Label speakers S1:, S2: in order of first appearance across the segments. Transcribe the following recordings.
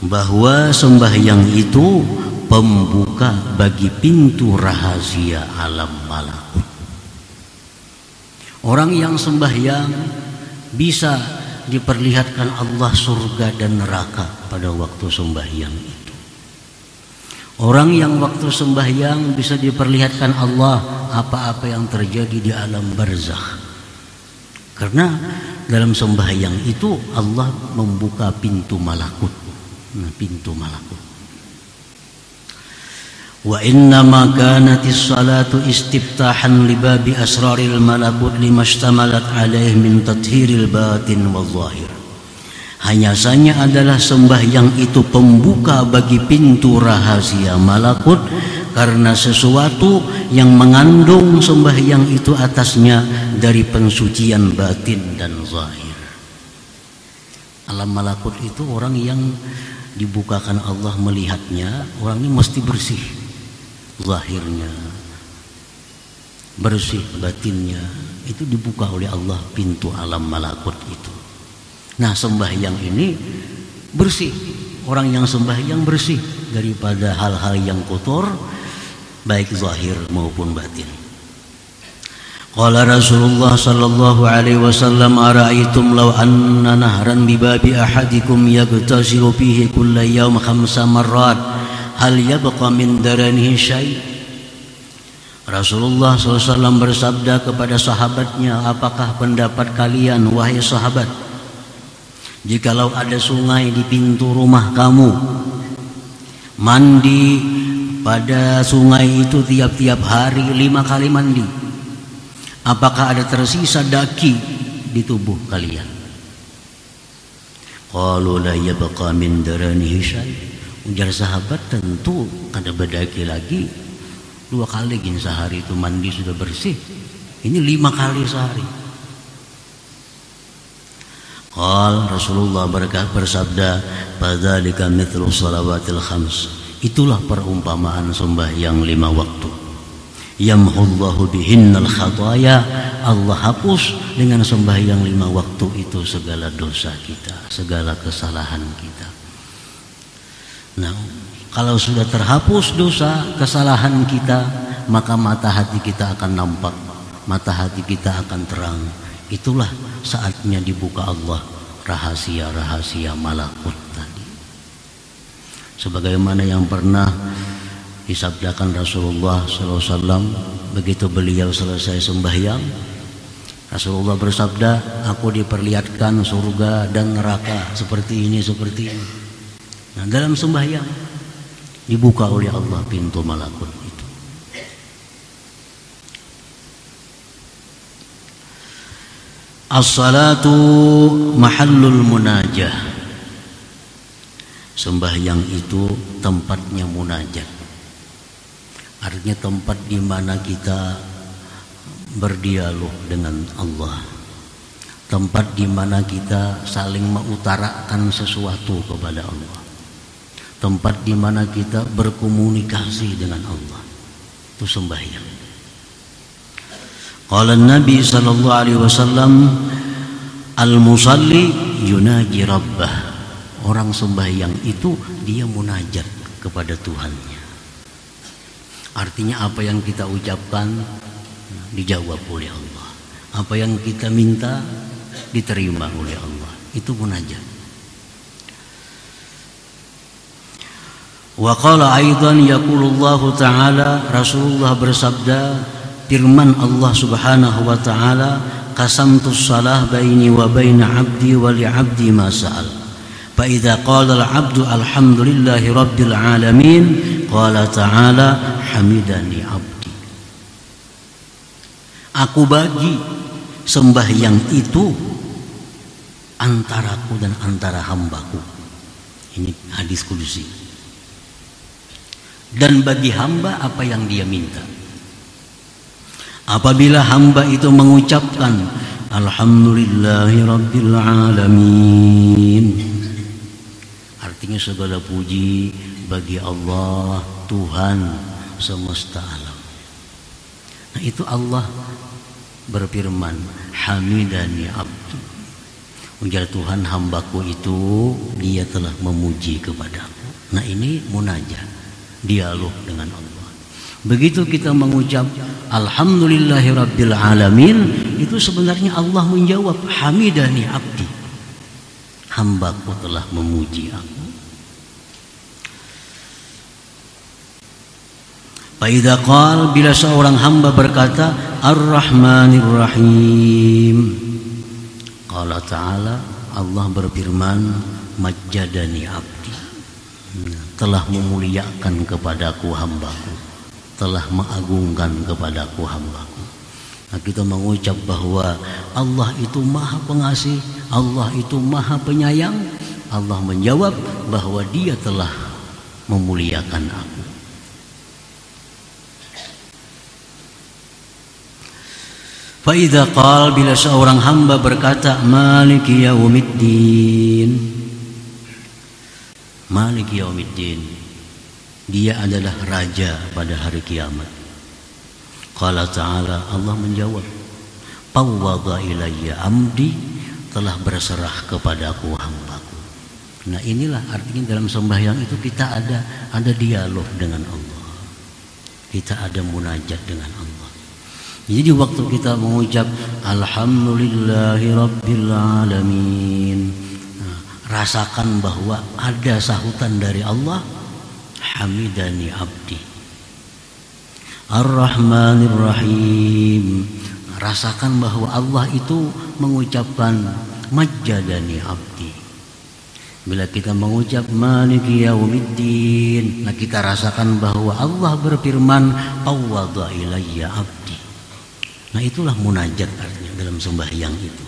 S1: bahwa sembahyang itu pembuka bagi pintu rahasia alam malakut. Orang yang sembahyang bisa diperlihatkan Allah surga dan neraka pada waktu sembahyang itu. Orang yang waktu sembahyang bisa diperlihatkan Allah apa-apa yang terjadi di alam barzakh. Karena dalam sembahyang itu Allah membuka pintu malakut. Pintu malakut. Wa innama kanatis salatu istiftahan libabi asraril malakut limashtamalat alaih min tathhiril batin wal zahir. Hanya saja adalah sembahyang itu pembuka bagi pintu rahasia malakut, karena sesuatu yang mengandung sembahyang itu atasnya dari pensucian batin dan zahir. Alam malakut itu orang yang dibukakan Allah melihatnya, orang ini mesti bersih zahirnya, bersih batinnya, itu dibuka oleh Allah pintu alam malakut itu. Nah, sembahyang ini bersih, orang yang sembahyang bersih daripada hal-hal yang kotor baik zahir maupun batin. Qala Rasulullah sallallahu alaihi wasallam, ara'aitum law anna nahran bi babi ahadikum yaghtasilu fihi kulla yawm 5 marrat hal yabqa min daranihi syai'. Rasulullah SAW bersabda kepada sahabatnya, apakah pendapat kalian wahai sahabat, jikalau ada sungai di pintu rumah kamu, mandi pada sungai itu tiap-tiap hari 5 kali mandi, apakah ada tersisa daki di tubuh kalian? Qalu la yabqa min daranihi syai'. Ujar sahabat, tentu ada bedaki lagi. 2 kali gini sehari itu mandi sudah bersih, ini 5 kali sehari. Qal Rasulullah bersabda, fadzalika mithlu shalawatil khams. Itulah perumpamaan sembahyang 5 waktu. Yamhullahu bihinnal khataya. Allah hapus dengan sembahyang 5 waktu itu segala dosa kita, segala kesalahan kita. Nah, kalau sudah terhapus dosa kesalahan kita, maka mata hati kita akan nampak, mata hati kita akan terang. Itulah saatnya dibuka Allah rahasia-rahasia malakut tadi. Sebagaimana yang pernah disabdakan Rasulullah SAW, begitu beliau selesai sembahyang, Rasulullah bersabda, aku diperlihatkan surga dan neraka seperti ini, seperti ini. Nah, dalam sembahyang dibuka oleh Allah pintu malakut itu. As-salatu mahallul munajah. Sembahyang itu tempatnya munajat. Artinya tempat di mana kita berdialog dengan Allah. Tempat di mana kita saling mengutarakan sesuatu kepada Allah. Tempat di mana kita berkomunikasi dengan Allah. Itu sembahyang. Qala Nabi sallallahu alaihi wasallam, al-musalli yunaji rabbah. Orang sembahyang itu dia munajat kepada Tuhannya. Artinya apa yang kita ucapkan dijawab oleh Allah. Apa yang kita minta diterima oleh Allah. Itu munajat. Wa qala aidan yaqulullahu ta'ala, Rasulullah bersabda, firman Allah Subhanahu wa ta'ala, qasamtus salah baini wa baina 'abdi wa li 'abdi ma sa'al. Fa idza qala al-'abdu alhamdulillahi rabbil alamin, qala ta'ala hamidani 'abdi. Aku bagi sembahyang itu antaraku dan antara hambaku. Ini hadis kudusi. Dan bagi hamba apa yang dia minta. Apabila hamba itu mengucapkan alhamdulillahi rabbil alamin, artinya segala puji bagi Allah, Tuhan semesta alam. Nah, itu Allah berfirman, hamidani abdi. Ujar Tuhan, hambaku itu dia telah memuji kepadaku. Nah ini munajat, dialog dengan Allah. Begitu kita mengucap Alhamdulillahirabbil alamin, itu sebenarnya Allah menjawab, hamidani abdi, hambaku telah memuji aku. Faidza qala, bila seorang hamba berkata Ar-Rahmanir Rahim, Allah Ta'ala, Allah berfirman, majjadani abdi, telah memuliakan kepadaku hambaku, telah mengagungkan kepadaku hambaku. Nah, kita mengucap bahwa Allah itu maha pengasih, Allah itu maha penyayang. Allah menjawab bahwa dia telah memuliakan aku. Faidza qala, bila seorang hamba berkata maliki yaumiddin, maliki yaumiddin, dia adalah raja pada hari kiamat. Qala ta'ala, Allah menjawab, fawwadha ilayya amdi, telah berserah kepadaku hambaku. Nah inilah artinya dalam sembahyang itu kita ada dialog dengan Allah, kita ada munajat dengan Allah. Jadi waktu kita mengucap Alhamdulillahi Rabbil Alamin, rasakan bahwa ada sahutan dari Allah, hamidani abdi. Ar-Rahmanir Rahim, rasakan bahwa Allah itu mengucapkan majjadani abdi. Bila kita mengucap maliki yaumiddin, nah kita rasakan bahwa Allah berfirman fawwadha ilayya abdi. Nah itulah munajat artinya dalam sembahyang itu.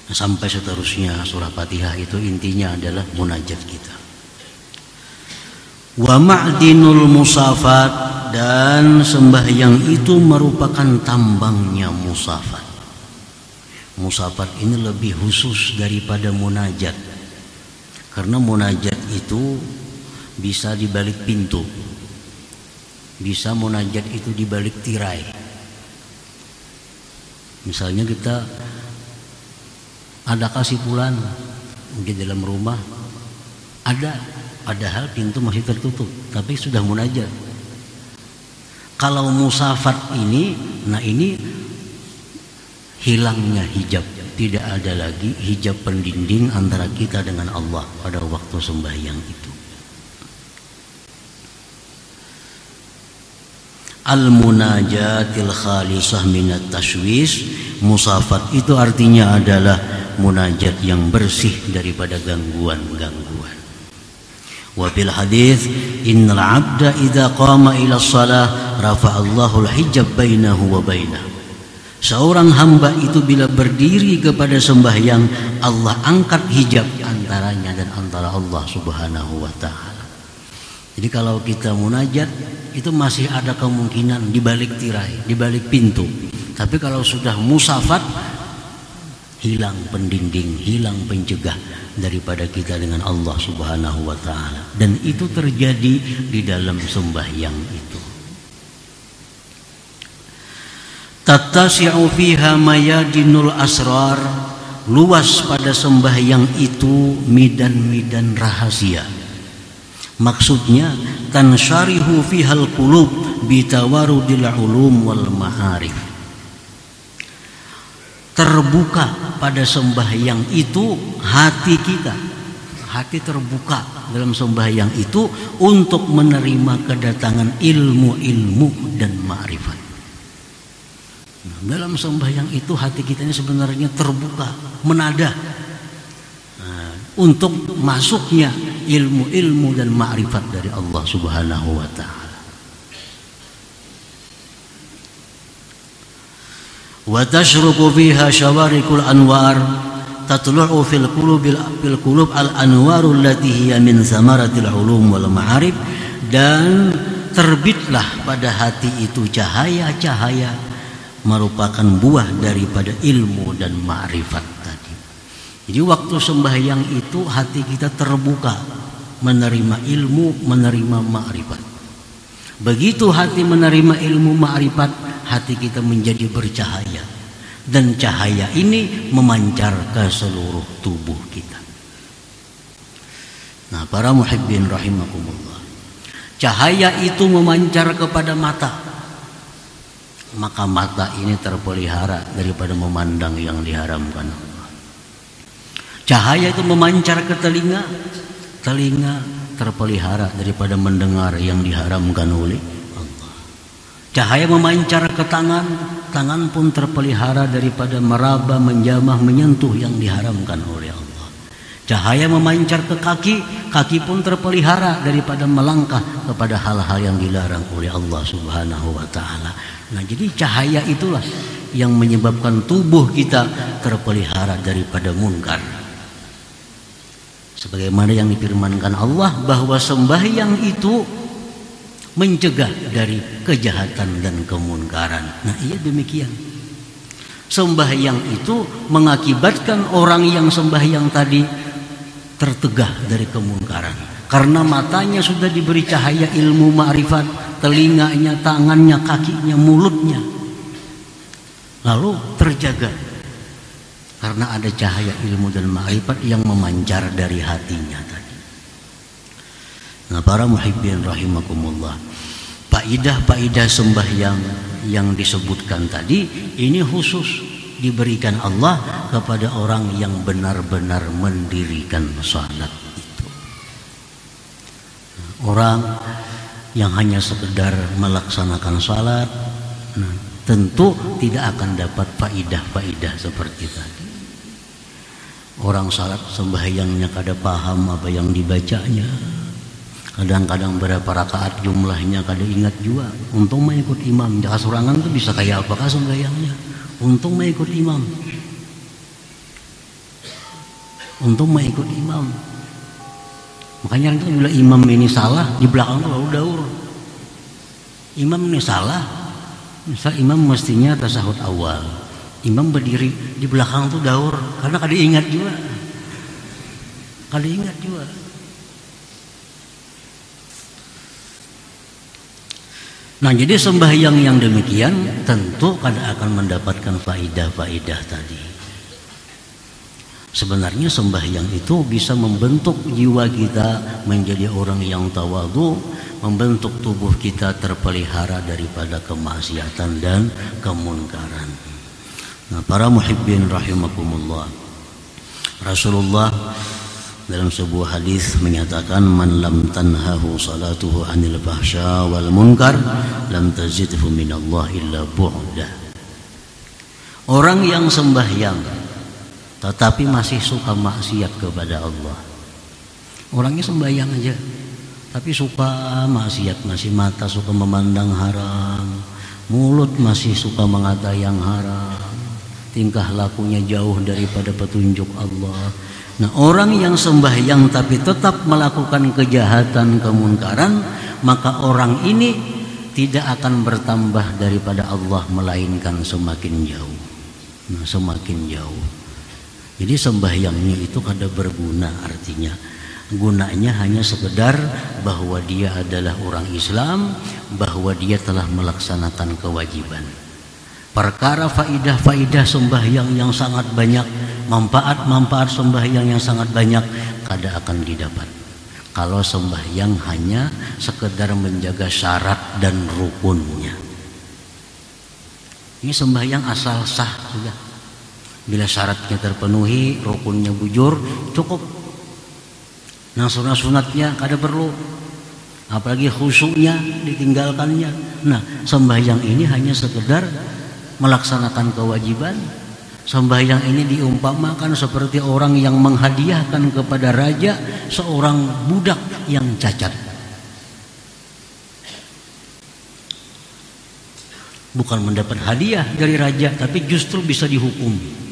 S1: Nah, sampai seterusnya surah Fatihah itu intinya adalah munajat kita. Wa ma'dinul musafat, dan sembahyang itu merupakan tambangnya musafat. Musafat ini lebih khusus daripada munajat, karena munajat itu bisa di balik pintu, bisa munajat itu di balik tirai. Misalnya kita ada kesimpulan di dalam rumah, ada, padahal pintu masih tertutup, tapi sudah munajat. Kalau musafat ini, nah ini hilangnya hijab, tidak ada lagi hijab pendinding antara kita dengan Allah pada waktu sembahyang itu. Al-munajatil khalisah minat tashwis, musafat itu artinya adalah munajat yang bersih daripada gangguan-gangguan. Wa bil hadits innal 'abda idza qama ila shalah rafa'allahu al-hijab bainahu wa bainah. Seorang hamba itu bila berdiri kepada sembahyang, Allah angkat hijab antaranya dan antara Allah Subhanahu wa taala. Jadi kalau kita munajat itu masih ada kemungkinan di balik tirai, di balik pintu. Tapi kalau sudah musafat, hilang pendinding, hilang pencegah daripada kita dengan Allah Subhanahu wa taala. Dan itu terjadi di dalam sembahyang itu. Tattasi'u fiha mayadinul asrar, luas pada sembahyang itu midan-midan rahasia. Maksudnya tansyarihu fihal qulub bitawarudil ulum wal ma'arif. Terbuka pada sembahyang itu hati kita, hati terbuka dalam sembahyang itu untuk menerima kedatangan ilmu-ilmu dan ma'rifat. Dalam sembahyang itu hati kita ini sebenarnya terbuka, menadah untuk masuknya ilmu-ilmu dan ma'rifat dari Allah Subhanahu wa taala. Wa tashruqu fiha shawarikul anwar tatlu'u fil qulub al anwarul lati hiya min samaratil ulum wal ma'arif, dan terbitlah pada hati itu cahaya-cahaya merupakan buah daripada ilmu dan ma'rifat tadi. Jadi waktu sembahyang itu hati kita terbuka menerima ilmu, menerima ma'rifat. Begitu hati menerima ilmu ma'rifat, hati kita menjadi bercahaya. dan cahaya ini memancar ke seluruh tubuh kita. Nah, para muhibbin rahimakumullah, cahaya itu memancar kepada mata, maka mata ini terpelihara daripada memandang yang diharamkan Allah. Cahaya itu memancar ke telinga, telinga terpelihara daripada mendengar yang diharamkan oleh Allah. Cahaya memancar ke tangan, tangan pun terpelihara daripada meraba, menjamah, menyentuh yang diharamkan oleh Allah. Cahaya memancar ke kaki, kaki pun terpelihara daripada melangkah kepada hal-hal yang dilarang oleh Allah Subhanahu wa ta'ala. Nah, jadi cahaya itulah yang menyebabkan tubuh kita terpelihara daripada munkar. Sebagaimana yang difirmankan Allah bahwa sembahyang itu mencegah dari kejahatan dan kemunkaran. Nah, iya demikian. Sembahyang itu mengakibatkan orang yang sembahyang tadi tertegah dari kemunkaran, karena matanya sudah diberi cahaya ilmu ma'rifat, telinganya, tangannya, kakinya, mulutnya lalu terjaga karena ada cahaya ilmu dan ma'rifat yang memancar dari hatinya tadi. Nah, para muhibbin rahimakumullah, faidah-faidah sembahyang yang disebutkan tadi ini khusus diberikan Allah kepada orang yang benar-benar mendirikan salat itu. Orang yang hanya sekedar melaksanakan salat, nah, tentu tidak akan dapat faidah-faidah seperti tadi. Orang salat sembahyangnya kada paham apa yang dibacanya, kadang-kadang berapa rakaat jumlahnya kada ingat juga. Untung mah ikut imam, jaka sorangan tuh bisa kayak apakah sembahyangnya. Untung mah ikut imam. Untung mah ikut imam. Makanya itu bila imam ini salah, di belakang tuh lalu daur. Imam ini salah, misal imam mestinya tasahud awal, imam berdiri di belakang tuh daur, karena kada ingat juga. Kada ingat juga. Nah, jadi sembahyang yang demikian tentu kada akan mendapatkan faidah-faidah tadi. Sebenarnya sembahyang itu bisa membentuk jiwa kita menjadi orang yang tawadhu, membentuk tubuh kita terpelihara daripada kemaksiatan dan kemunkaran. Nah, para muhibbin rahimakumullah, Rasulullah dalam sebuah hadis menyatakan, man lam tanhahu salatuhu anil fahsya wal munkar lam tazidhu minallah illa bu'da. Orang yang sembahyang tetapi masih suka maksiat kepada Allah. Orangnya sembahyang aja tapi suka maksiat, masih mata suka memandang haram, mulut masih suka mengata yang haram, tingkah lakunya jauh daripada petunjuk Allah. Nah, orang yang sembahyang tapi tetap melakukan kejahatan, kemunkaran, maka orang ini tidak akan bertambah daripada Allah, melainkan semakin jauh. Nah, semakin jauh. Jadi sembahyangnya itu kada berguna, artinya gunanya hanya sekedar bahwa dia adalah orang Islam, bahwa dia telah melaksanakan kewajiban. Perkara faidah-faidah sembahyang yang sangat banyak, manfaat-manfaat sembahyang yang sangat banyak kada akan didapat kalau sembahyang hanya sekedar menjaga syarat dan rukunnya. Ini sembahyang asal sah sudah. Bila syaratnya terpenuhi, rukunnya bujur, cukup. Nah, sunat-sunatnya kada perlu, apalagi khusyuknya ditinggalkannya. Nah, sembahyang ini hanya sekedar melaksanakan kewajiban. Sembahyang ini diumpamakan seperti orang yang menghadiahkan kepada raja seorang budak yang cacat. Bukan mendapat hadiah dari raja, tapi justru bisa dihukum.